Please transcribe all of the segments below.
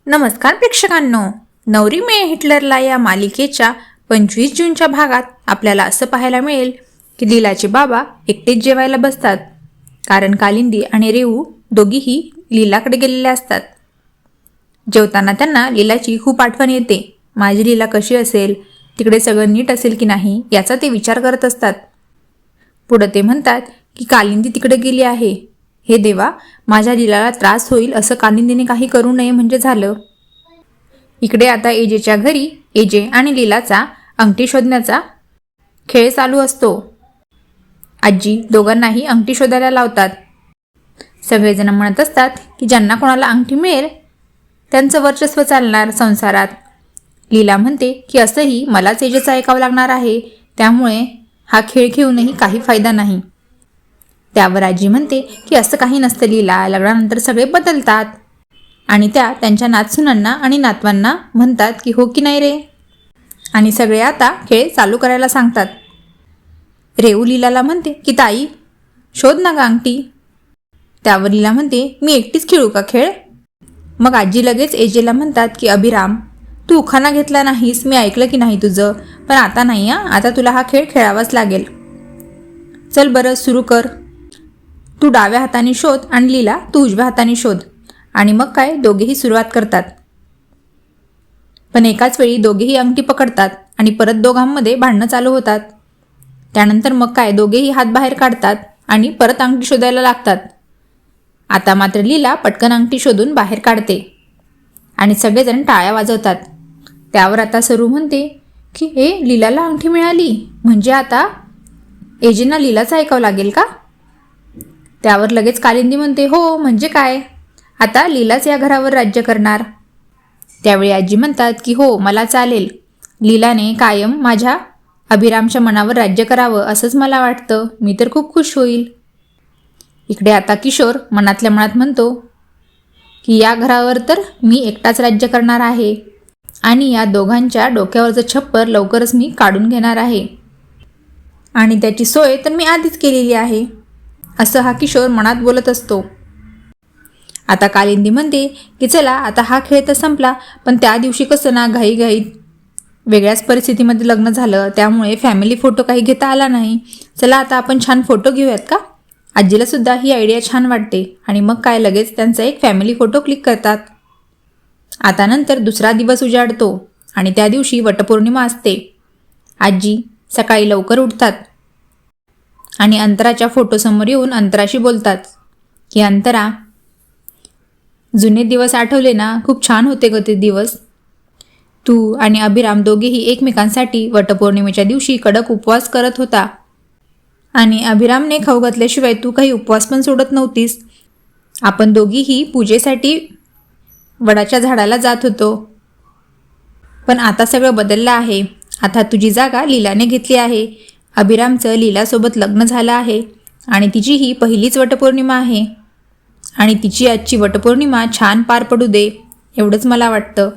नमस्कार प्रेक्षकांनो, नवरी मिळे हिटलरला या मालिकेच्या 25 जूनच्या भागात आपल्याला असं पाहायला मिळेल की लीलाचे बाबा एकटेच जेवायला बसतात, कारण कालिंदी आणि रेऊ दोघीही लीलाकडे गेलेले असतात. जेवताना त्यांना लीलाची खूप आठवण येते. माझी लीला कशी असेल, तिकडे सगळं नीट असेल की नाही याचा ते विचार करत असतात. पुढं ते म्हणतात की कालिंदी तिकडे गेली आहे. हे देवा, माझ्या लीलाला त्रास होईल असं कालिंदीने काही करू नये म्हणजे झालं. इकडे आता एजेच्या घरी एजे आणि लीलाचा अंगठी शोधण्याचा खेळ चालू असतो. आजी दोघांनाही अंगठी शोधायला लावतात. सगळेजण म्हणत असतात की ज्यांना कोणाला अंगठी मिळेल त्यांचं वर्चस्व चालणार संसारात. लीला म्हणते की असंही मलाच एजेचं ऐकावं लागणार आहे, त्यामुळे हा खेळ खेळूनही काही फायदा नाही. त्यावर आजी म्हणते की असं काही नसतं लीला, लग्नानंतर सगळे बदलतात. आणि त्या त्यांच्या नातसुनांना आणि नातवांना म्हणतात की हो की नाही रे, आणि सगळे आता खेळ चालू करायला सांगतात. रेऊ लीलाला म्हणते की ताई शोध ना ग अंगठी. त्यावर लीला म्हणते मी एकटीच खेळू का खेळ. मग आजी लगेच एजेला म्हणतात की अभिराम, तू उखाणा घेतला नाहीस, मी ऐकलं की नाही तुझं, पण आता नाही आता तुला हा खेळ खेळावाच लागेल. चल बरं सुरू कर. तू डाव्या हाताने शोध आणि लीला तू उजव्या हाताने शोध. आणि मग काय दोघेही सुरुवात करतात. पण एकाच वेळी दोघेही अंगठी पकडतात आणि परत दोघांमध्ये भांडणं चालू होतात. त्यानंतर मग काय दोघेही हात बाहेर काढतात आणि परत अंगठी शोधायला लागतात. आता मात्र लीला पटकन अंगठी शोधून बाहेर काढते आणि सगळेजण टाळ्या वाजवतात. त्यावर आता सरू म्हणते की लीलाला अंगठी मिळाली, म्हणजे आता एजेंना लीलाचं ऐकावं लागेल का. त्यावर लगेच कालिंदी म्हणते हो म्हणजे काय, आता लीलाच या घरावर राज्य करणार. त्यावेळी आजी म्हणतात की हो मला चालेल, लीलाने कायम माझ्या अभिरामच्या मनावर राज्य करावं असंच मला वाटतं, मी तर खूप खुश होईल. इकडे आता किशोर मनातल्या मनात म्हणतो की या घरावर तर मी एकटाच राज्य करणार आहे आणि या दोघांच्या डोक्यावरचं छप्पर लवकरच मी काढून घेणार आहे आणि त्याची सोय तर मी आधीच केलेली आहे, असं हा किशोर मनात बोलत असतो. आता कालिंदी म्हणते की चला आता हा खेळ तर संपला, पण त्या दिवशी कसं ना घाईघाईत वेगळ्याच परिस्थितीमध्ये लग्न झालं, त्यामुळे फॅमिली फोटो काही घेता आला नाही. चला आता आपण छान फोटो घेऊयात का. आजीला सुद्धा ही आयडिया छान वाटते आणि मग काय लगेच त्यांचा एक फॅमिली फोटो क्लिक करतात. आता नंतर दुसरा दिवस उजाडतो आणि त्या दिवशी वटपौर्णिमा असते. आजी सकाळी लवकर उठतात आणि अंतराच्या फोटोसमोर येऊन अंतराशी बोलतात की अंतरा, जुने दिवस आठवले ना, खूप छान होते ग ते दिवस. तू आणि अभिराम दोघेही एकमेकांसाठी वटपौर्णिमेच्या दिवशी कडक उपवास करत होता आणि अभिरामने खाऊ घातल्याशिवाय तू काही उपवास पण सोडत नव्हतीस. आपण दोघीही पूजेसाठी वडाच्या झाडाला जात होतो, पण आता सगळं बदललं आहे. आता तुझी जागा लीलाने घेतली आहे. अभिरामचं लीलासोबत लग्न झालं आहे आणि तिची ही पहिलीच वटपौर्णिमा आहे आणि तिची आजची वटपौर्णिमा छान पार पडू दे एवढंच मला वाटतं.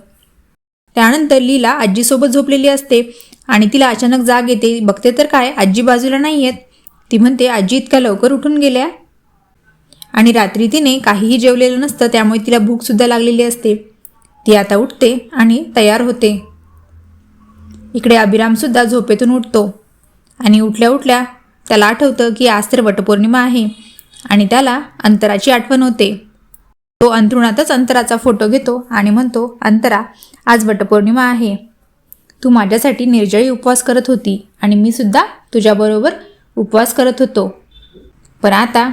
त्यानंतर लीला आजीसोबत झोपलेली असते आणि तिला अचानक जाग येते. बघते तर काय आजी बाजूला नाही आहेत. ती म्हणते आजी इतक्या लवकर उठून गेल्या आणि रात्री तिने काहीही जेवलेलं नसतं, त्यामुळे तिला भूकसुद्धा लागलेली असते. ती आता उठते आणि तयार होते. इकडे अभिरामसुद्धा झोपेतून उठतो आणि उठल्या उठल्या त्याला आठवतं की आज तर वटपौर्णिमा आहे आणि त्याला अंतराची आठवण होते. तो अंथरुणातच अंतराचा फोटो घेतो आणि म्हणतो अंतरा, आज वटपौर्णिमा आहे. तू माझ्यासाठी निर्जळी उपवास करत होती आणि मी सुद्धा तुझ्याबरोबर उपवास करत होतो, पण आता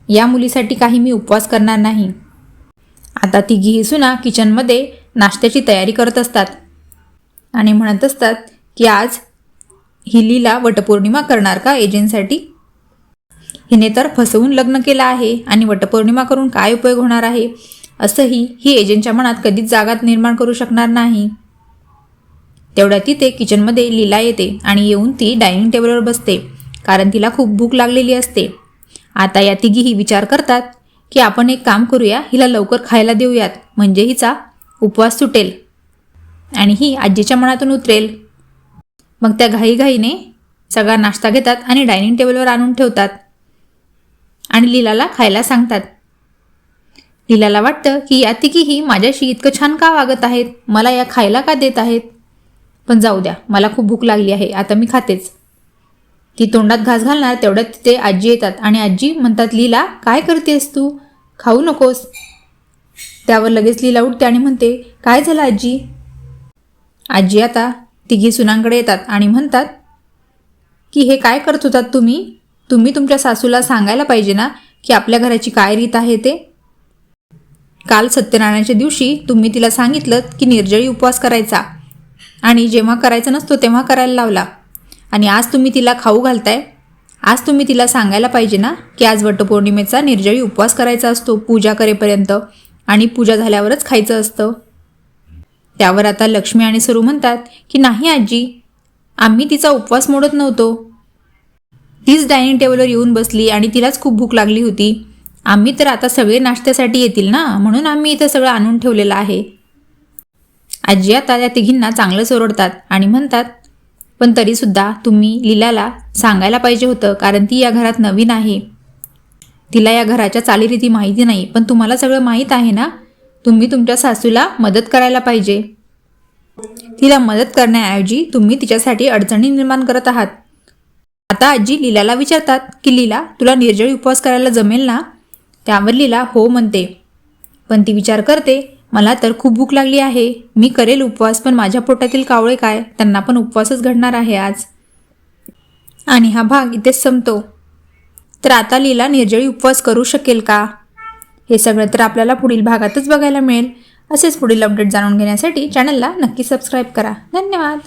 या मुलीसाठी काही मी उपवास करणार नाही. आता तिघीही सुना किचनमध्ये नाश्त्याची तयारी करत असतात आणि म्हणत असतात की आज ही लीला वटपौर्णिमा करणार का एजंटसाठी. हिने तर फसवून लग्न केलं आहे आणि वटपौर्णिमा करून काय उपयोग होणार आहे, असंही ही एजंटच्या मनात कधीच जागात निर्माण करू शकणार नाही. तेवढ्या तिथे किचनमध्ये लीला येते आणि येऊन ती डायनिंग टेबलवर बसते, कारण तिला खूप भूक लागलेली असते. आता या तिघीही विचार करतात की आपण एक काम करूया, हिला लवकर खायला देऊयात, म्हणजे हिचा उपवास सुटेल आणि ही आजीच्या मनातून उतरेल. मग त्या घाईघाईने सगळा नाश्ता घेतात आणि डायनिंग टेबलवर आणून ठेवतात आणि लीलाला खायला सांगतात. लीलाला वाटतं की या तिघीही माझ्याशी इतकं छान का वागत आहेत, मला या खायला का देत आहेत. पण जाऊ द्या, मला खूप भूक लागली आहे, आता मी खातेच. ती तोंडात घास घालणार तेवढ्यात तिथे आजी येतात आणि आजी म्हणतात, लीला काय करतेस तू, खाऊ नकोस. त्यावर लगेच लीला उठते आणि म्हणते, काय झालं आजी. आजी आता तिघी सुनांकडे येतात आणि म्हणतात की हे काय करत होतात तुम्ही तुमच्या सासूला सांगायला पाहिजे ना की आपल्या घराची काय रीत आहे ते. काल सत्यनारायणाच्या दिवशी तुम्ही तिला सांगितलं की निर्जळी उपवास करायचा आणि जेव्हा करायचा नसतो तेव्हा करायला लावला, आणि आज तुम्ही तिला खाऊ घालताय. आज तुम्ही तिला सांगायला पाहिजे ना की आज वटपौर्णिमेचा निर्जळी उपवास करायचा असतो पूजा करेपर्यंत, आणि पूजा झाल्यावरच खायचं असतं. त्यावर आता लक्ष्मी आणि सरू म्हणतात की नाही आजी, आम्ही तिचा उपवास मोडत नव्हतो. तीच डायनिंग टेबलवर येऊन बसली आणि तिलाच खूप भूक लागली होती. आम्ही तर आता सगळे नाश्त्यासाठी येतील ना, म्हणून आम्ही इथं सगळं आणून ठेवलेलं आहे. आजी आता त्या तिघींना चांगलंच ओरडतात आणि म्हणतात, पण तरीसुद्धा तुम्ही लीलाला सांगायला पाहिजे होतं, कारण ती या घरात नवीन आहे. तिला या घराच्या चालीरीती माहिती नाही, पण तुम्हाला सगळं माहीत आहे ना. तुम्ही तुमच्या सासूला मदत करायला पाहिजे. तिला मदत करण्याऐवजी तुम्ही तिच्यासाठी अडचणी निर्माण करत आहात. आता आजी लीलाला विचारतात की लीला, तुला निर्जळी उपवास करायला जमेल ना. त्यावर लीला हो म्हणते, पण ती विचार करते, मला तर खूप भूक लागली आहे, मी करेल उपवास, पण माझ्या पोटातील कावळे काय, त्यांना पण उपवासच घडणार आहे आज. आणि हा भाग इथेच संपतो. तर आता लीला निर्जळी उपवास करू शकेल का, हे सगळं तर आपल्याला पुढील भागातच बघायला मिळेल. असेच पुढील अपडेट जाणून घेण्यासाठी चॅनलला नक्की सबस्क्राईब करा. धन्यवाद.